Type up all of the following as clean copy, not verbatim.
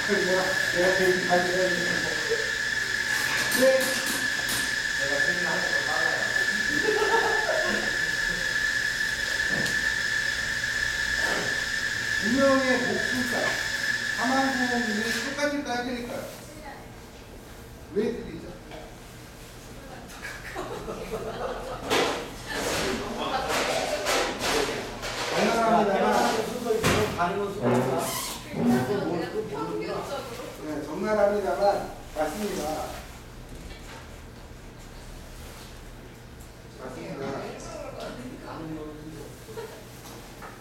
내가 제일 잘 들어야 되는 거. 네. 내가 생긴 한번 더 빨라요. 두 명의 목숨값, 사망보험이 똑같을까요? 틀릴까요? 왜 틀리죠? 적나라합니다만 맞습니다.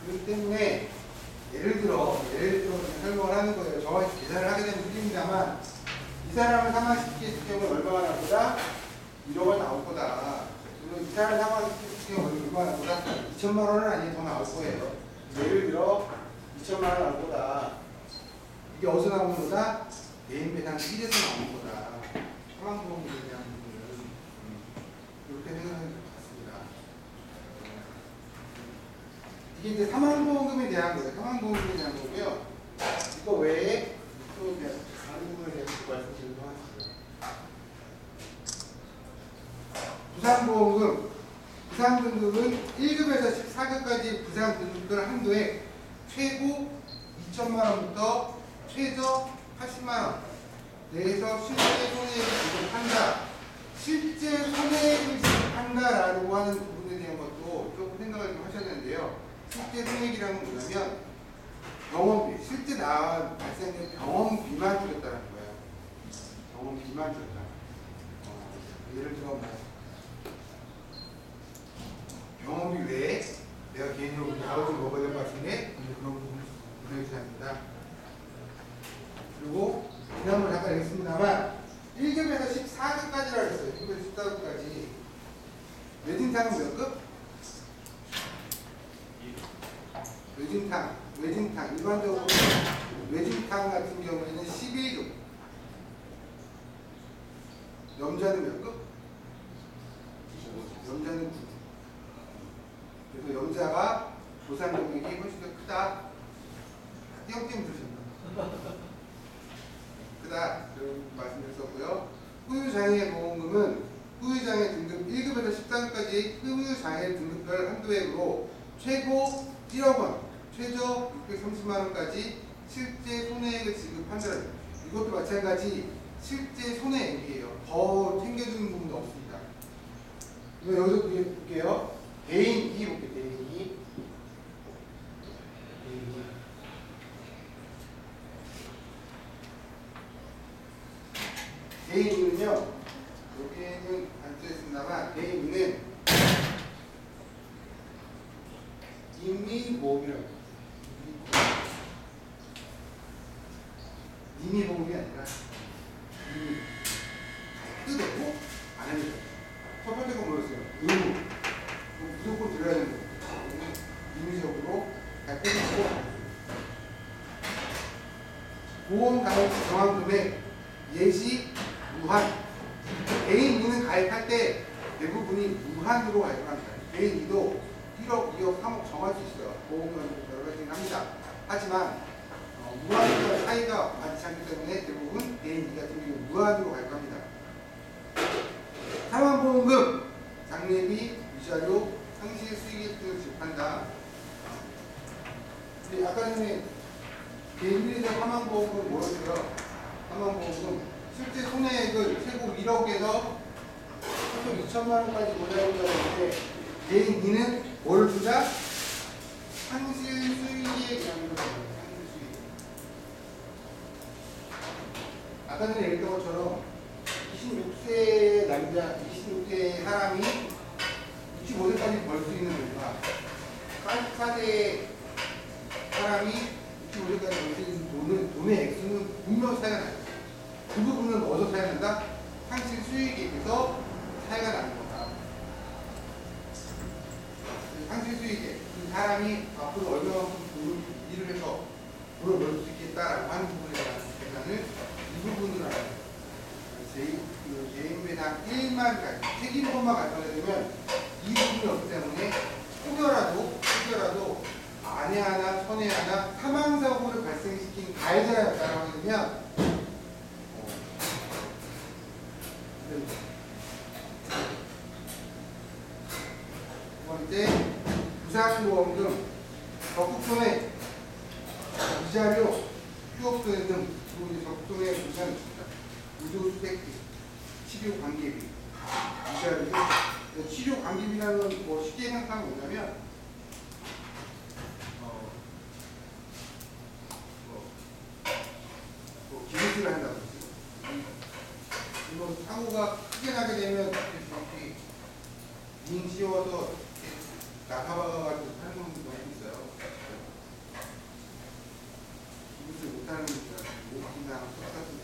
그렇기 때문에 예를 들어 설명을 하는 거예요. 정확히 계산을 하게 되면 틀립니다만 이 사람을 사망시킬 경우 얼마가 나올 거다? 1억원 나올 거다. 그리고 이 사람을 사망시킬 경우 얼마가 나올 거다? 2천만 원은 아니고 더 나올 거예요. 예를 들어 2천만 원 나올 거다. 이게 어디서 나오는 거다? 개인 배당 1에서 나오는 거다. 사망보험에 대한 부분은 이렇게 생각하는 것 같습니다. 이게 이제 사망보험금에 대한 거예요. 사망보험금에 대한 거고요. 이거 외에 또 다른 부분에 대해서 말씀드리도록 하겠습니다. 부상보험금, 부상등급은 1급에서 14급까지 부상등급별 한도에 최고 2천만 원부터 최저 80만 원 내에서 실제 손해액을 지급한다. 실제 손해액을 지급한다라고 하는 부분에 대한 것도 조금 생각을 좀 하셔야 되는데요. 실제 손해액이라는 건 뭐냐면 병원비, 실제 발생된 병원비만 줄였다는 거예요. 병원비만 줄였다. 예를 들어 병원비 외에 내가 개인적으로 약을 좀 먹어야 될 것 같은데 그런 부분 보내주셔야 합니다. 그리고 지난번 잠깐 읽었습니다만 1급에서 14급까지라고 했어요. 1급에서 14급까지. 외진탕은 몇 급? 외진탕. 일반적으로 외진탕 같은 경우에는 11급. 염자는 몇 급? 염자는 9급. 그래서 염자가 보상 금액이 훨씬 더 크다. 띄엄띄엄 들으셨나? 크다. 그런 말씀드렸었고요. 후유장애 보험금은 후유장애 등급 1급에서 14급까지 후유장애 등급별 한도액으로 최고 1억 원, 최저 630만 원까지 실제 손해액을 지급한다는 이것도 마찬가지 실제 손해액이에요. 더 챙겨주는 부분도 없습니다. 여기서 볼게요. 개인 2 볼게요. 개인 2는요. 여기에는 안 써있습니다만 개인 2는 임의보험이라고 해요. 임의보험이 아니라 뜯었고 안 합니다. 첫 번째 건 뭐였어요? 의무. 무조건 들어야 되는 거예요. 임의적으로 다 뜯고 보험 가입 정한 금액 예시 무한. 개인 2는 가입할 때 대부분이 무한으로 가입을 합니다. 개인 2도 1억, 2억, 3억 정할 수 있어요. 보험은 여러 가지 합니다. 하지만 무한과 차이가 많지 않기 때문에 대부분 개인 2 같은 경우 무한으로 가입합니다. 사망보험금, 장례비, 위자료, 상실 수익액 등을 지급한다. 아까 전에 개인 1의 사망보험금은 뭐였어요? 사망보험금 실제 손해액을 최고 1억에서 최소 2천만 원까지 보장한다고 했는데 개인 2는 뭘 주자? 상실 수익액이라는 걸 말합니다. 상실 수익. 아까 전에 얘기했던 것처럼 26세 남자, 26세 사람이 65세까지 벌 수 있는 돈과 44세 사람이 65세까지 벌 수 있는 돈의 액수는 분명 차이가 나요. 그 부분은 어디서 차이가 난다? 상실 수익액에서 차이가 나는 거다. 상실 수익액, 이 사람이 앞으로 얼마만큼 일을 해서 돈을 벌 수 있겠다라고 하는 부분에 대한 계산을 이 부분으로 알아야 돼요. 개인배당 1만 책임보험만 가입하게 되면 이 부분이 없기 때문에 혹여라도 아내 하나, 처내 하나 사망사고를 발생시킨 가해자가 나타나게 되면 두 번째, 부상보험 등 적극손해, 위자료, 휴업손해 등 그리고 이제 적극손해 보면 의료수색비, 치료관계비, 위자료, 치료관계비라는 뭐 쉽게 생각하면 뭐냐면 기술을 한다고 했어요. 이거 사고가 크게 나게 되면 이렇게 링 씌워서 나가봐가지고 하는 경우가 있어요. 기술을 못하는 분들, 목이나 똑같은데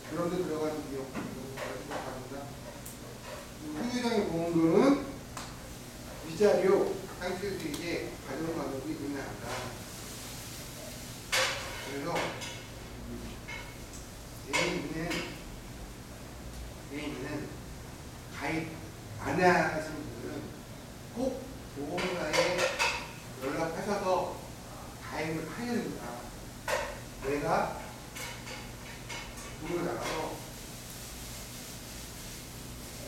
그런 데 들어가는 비용 받는다. 후유장의 보험금은 위자료, 상실수익에 가정 가격이 늘어난다. 그래서 개인은 가입 안 하시는 분들은 꼭 보험사에 연락하셔서 가입을 하셔야 됩니다. 내가 도로에 나가서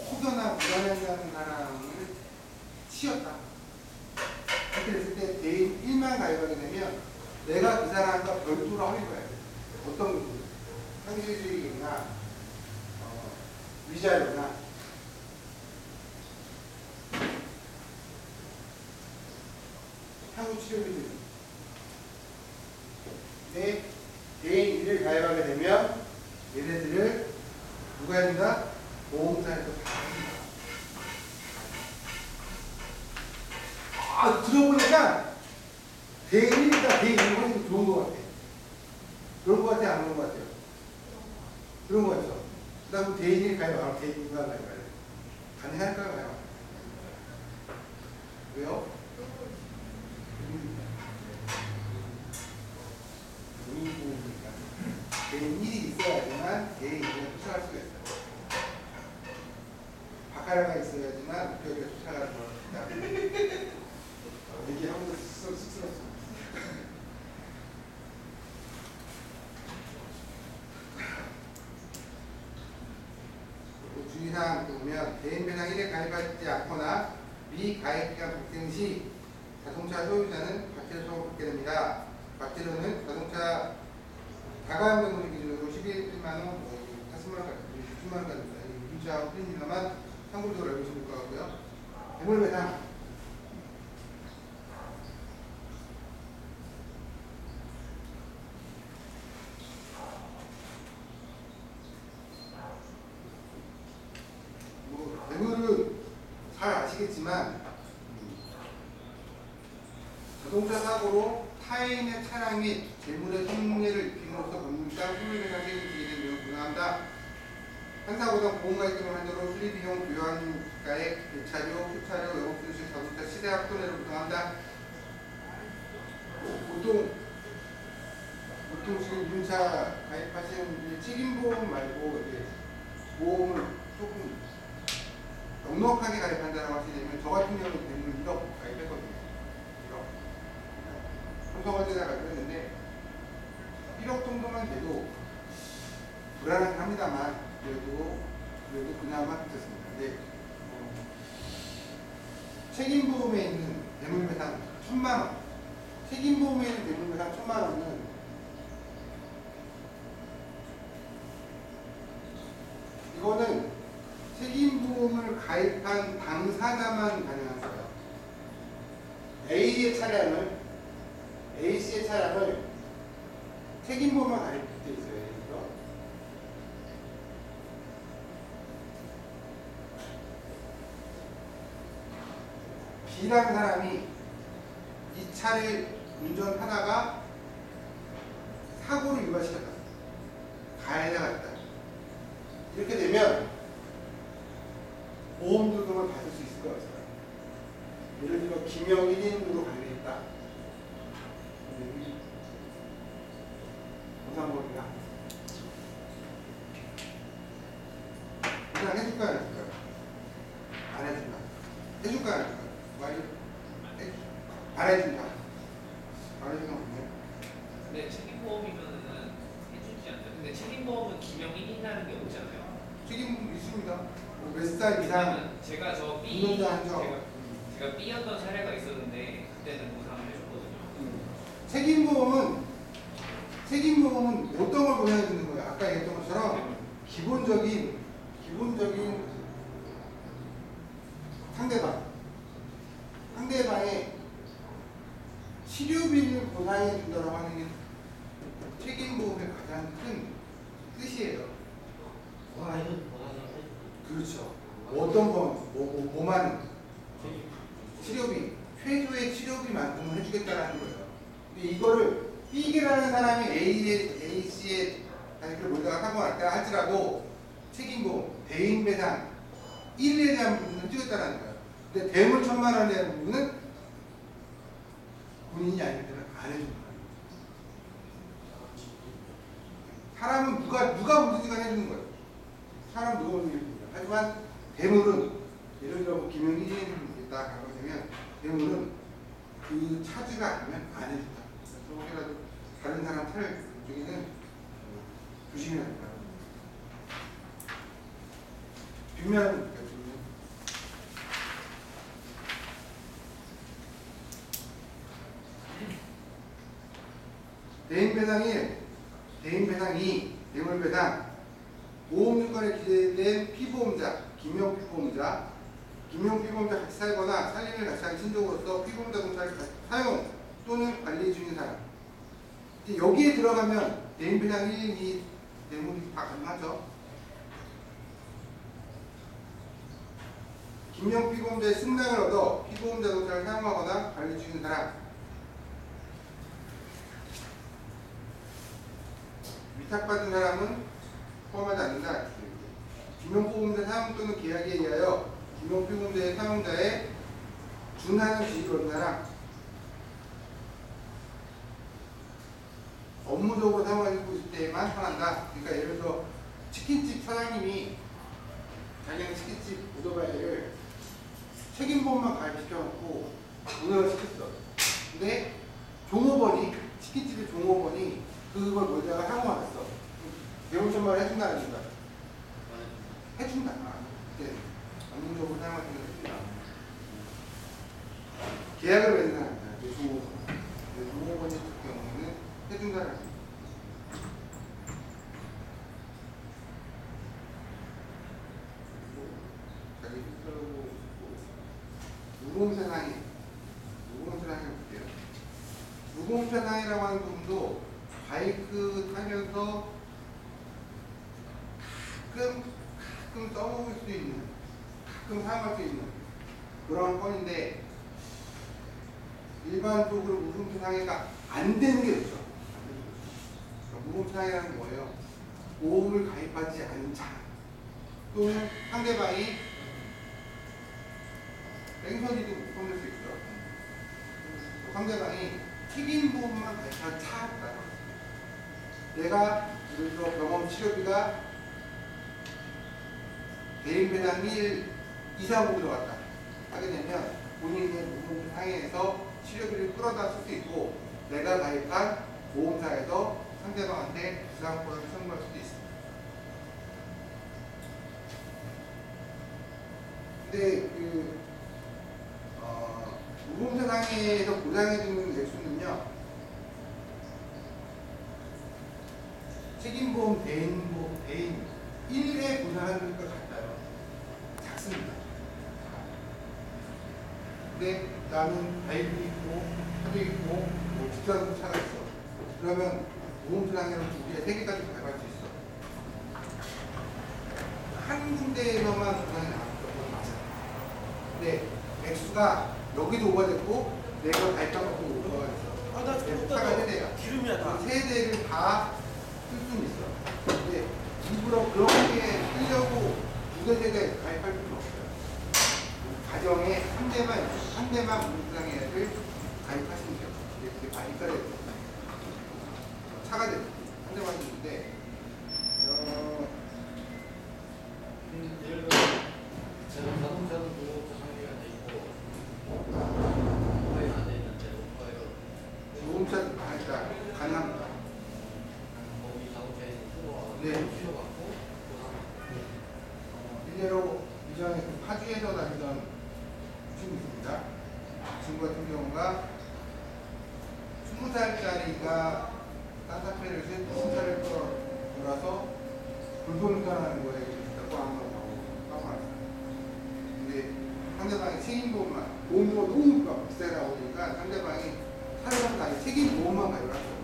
혹여나 불안해하는 사람을 치였다. 이렇게 됐을 때 개인 1만 가입하게 되면 내가 그 사람과 별도로 합의해야 돼. 어떤 부분? 상실수익이나 위자료나 향후 치료비들. 근데 개인 1을 가입하게 되면 얘네들을 누가 해준다? 보험사에서 다 해준다. 들어보니까 개인 1이니까 개인 1이 훨씬 좋은 것 같아. 그런 것 같아? 안 그런 것 같아요? 그런 거 같죠? 그 다음 개인 1 가입 안 하고 개인 2만 가입해야 돼. 가능할까요? 왜요? 개인 1이 있어야지만 개인 2를 쫓아갈 수가 있어요. 바카라가 있어야지만 목표를 쫓아가는 거다. 얘기하면서 쑥스럽습니다. 주의사항 보면 개인 배당 1에 가입하지 않거나 미가입 기간 발생 시 자동차 소유자는 과태료 처벌받게 됩니다. 과태료는 자동차 다가한 경우 기준으로 11만원, 40만원까지, 60만원까지 유지하고 틀립니다만 참고적으로 알고 계시면 될 것 같고요. 대물 배당 대물은 잘 아시겠지만 자동차 사고로 타인의 차량 및 재물의 손해를 입힘으로써 법률상 손해배상 책임을 지게 된 내용 부과한다. 한 사고당 보험가입금을 한도로 수리비용, 교환가액, 교차료, 후차료, 영업수수료, 자동차 시대합 손해를 부과한다. 보통 지금 유증차 가입하시는 책임보험 말고 이제 보험을 조금 넉넉하게 가입한다고 하시려면 저 같은 경우는 대부분 1억 가입했거든요. 1억. 삼성화재사 가입했는데 1억 정도만 돼도 불안하긴 합니다만 그래도 그나마 괜찮습니다. 근데 책임보험에 있는 대물배상 1000만원, 책임보험에 있는 대물배상 1000만원은 이거는 책임보험을 가입한 당사자만 가능한 거예요. A씨의 차량을 책임보험만 가입돼 있어요. 그래서 B라는 사람이 이 차를 운전하다가 사고를 유발시켰다. 가해자 같다. 이렇게 되면 보험 조정을 받을 수 있을 것 같아요. 예를 들어 김영 1인으로 관리했다. 보상법이야. 그냥 해줄까 안 해줄까? 안 해준다. 해줄까 안 해줄까? 안 해준다. 안 해준다. 근데 책임보험이면은 해주지 않나요? 근데 책임보험은 기명 1인이라는 게 없잖아요. 책임 있습니다. 몇 살 이상 왜냐면 제가 저 B 운전자 한정. 제가 B였던 사례가 있었는데 그때는 보상을 해줬거든요. 책임보험은 어떤 걸 보장해 주는 거예요? 아까 얘기했던 것처럼 기본적인 상대방의 치료비를 보상해 준다고 하는 게 책임보험의 가장 큰 뜻이에요. 와 이거 보상이 그렇죠. 어떤 뭐만 치료비, 최소의 치료비만큼은 해주겠다라는 거예요. 근데 이거를 B라는 사람이 A씨의 자식을 몰다가 사고 났다 할지라도 책임보험, 대인배상 1에 대한 부분은 해주겠다라는 거예요. 근데 대물 1,000만 원에 대한 부분은 본인이 아닐 때는 안 해준다. 사람은 누가 문제가 해주는 거예요. 사람 누가 문제가 해주는 거예요. 하지만 대물은 예를 들어 김영 1인이 있다 가고 되면 대물은 그 차주가 아니면 안 해준다. 그래서 혹시라도 다른 사람 차를 중에는 조심해야 된다. 뒷면 대인배상 2, 대물배상 보험유권에 기재된 피보험자, 김용 피보험자 같이 살거나 살림을 같이 한 친족으로서 피보험자 동사를 사용 또는 관리 중인 사람. 이제 여기에 들어가면 대인배상 1, 2, 대물이 다 가능하죠. 김용 피보험자의 승낙을 얻어 피보험자 동사를 사용하거나 관리 중인 사람. 위탁받은 사람은 포함하지 않는다. 김용보험자 사용 또는 계약에 의하여 김용보험자의 사용자의 준하는 지위를 얻는 사람. 업무적으로 사용하고 있을 때만 하한다. 그러니까 예를 들어 치킨집 사장님이 자기는 치킨집 오토바이를 책임보험만 가입시켜놓고 운영을 시켰어. 근데 종업원이 치킨집의 종업원이 그걸 몰다가 사고 났어. 대물천만을 해준다 안 해준다? 해준다. 네. 업무적으로 사용할 때는 해준다. 계약을 맺는 사람이야. 종업원이 그 경우에는 해준다는 거야. 자기 스스로 무공세상이 볼게요. 무공세상이라고 하는 부분도 바이크 타면서 가끔 써먹을 수 있는, 가끔 사용할 수 있는 그런 건인데 일반적으로 무공세상해가 안 되는 게 좋죠. 무공세상해라는 게 뭐예요? 보험을 가입하지 않은 차 또는 상대방이 뺑소니도 못 건들 수 있죠. 상대방이 튀김보험만 가입한 차다. 내가 예를 들어 병원 치료비가 대인배당 1 이상으로 들어갔다 하게 되면 본인의 무공상해에서 치료비를 끌어다 쓸 수 있고 내가 가입한 보험사에서 상대방한테 부상보험을 청구할 수도 있습니다. 근데 무공사상해에서 보장해주는 액수는요, 책임보험, 대인 1회 보장하는 것 같아요. 작습니다. 근데 나는 바이크 있고, 차도 있고, 뭐 비싼 차가 있어. 그러면 보험사상해는 2개, 3개까지 가입할 수 있어. 한 군데에서만 보장이 나왔던 건 맞아요. 근데 액수가 여기도 오버됐고, 내가 가입한 것도 오버가 됐어. 아나 차가 세대야. 기름이야 다. 세 대를 다 쓸 수는 있어. 근데 일부러 그렇게 쓰려고 두세 대에 가입할 필요는 없어요. 가정에 한 대만 무상해를 가입하시면 돼요. 이렇게 바이크가 돼요. 차가 돼요. 한 대만 주는데 예를 들어 제가 자동차는 보험자 상계가 돼 있고 오토바이는 안 돼 있는데 오토바이가 보험차 가입다 가능합니다. 거기 자동차에 있는 네. 수여받고 일례로 이전에 그 파주에서 다니던 친구 있습니다. 친구 같은 경우가 20살짜리가 산타페를 20살을 돌아서 불법운전하는 거에 있다고 하는 거라고 알았어요. 근데 상대방이 책임보험만, 보험료가 너무 비싸다 보니까 상대방이 차량 가게 책임보험만 가입했어요.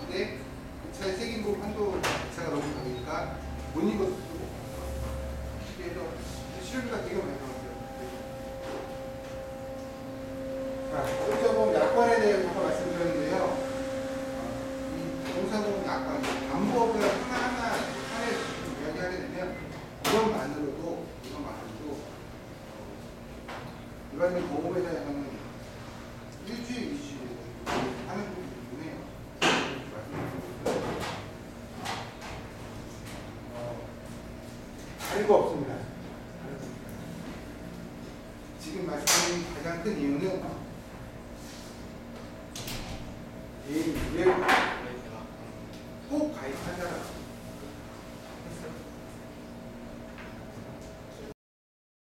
근데 그 차의 책임보험 한도 자체가 너무 작으니까 못 입었어. 그래서 실비가 되게 많이 나왔어요. 자, 동사보험 약관에 대해서 말씀드렸는데요. 이 동사보험 약관, 방법을 하나하나 이야기하게 되면 이것만으로도 일반적인 보험회사에서는 일주일, 이주일 하는 분이 있네요. 알고 없습니다. 지금 말씀드린 가장 큰 이유는 개인 꼭 가입하자라.